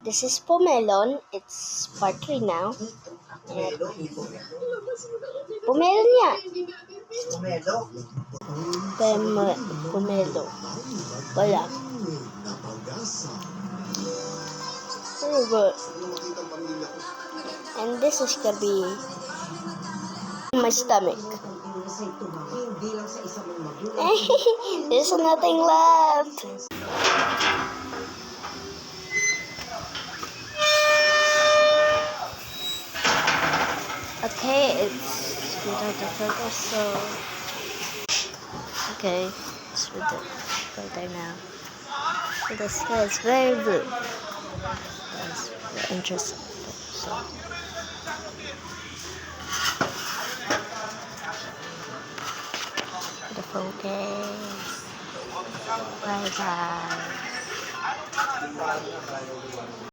This is Pomelon. It's part 3 now. Pomelon niya. Pomelo. Wala. Very good. And this is gonna be my stomach. There's nothing left. Okay, it's without the focus, so okay, it's with the filter now. So the sky is very blue. That's very interesting. So the focus. Bye bye.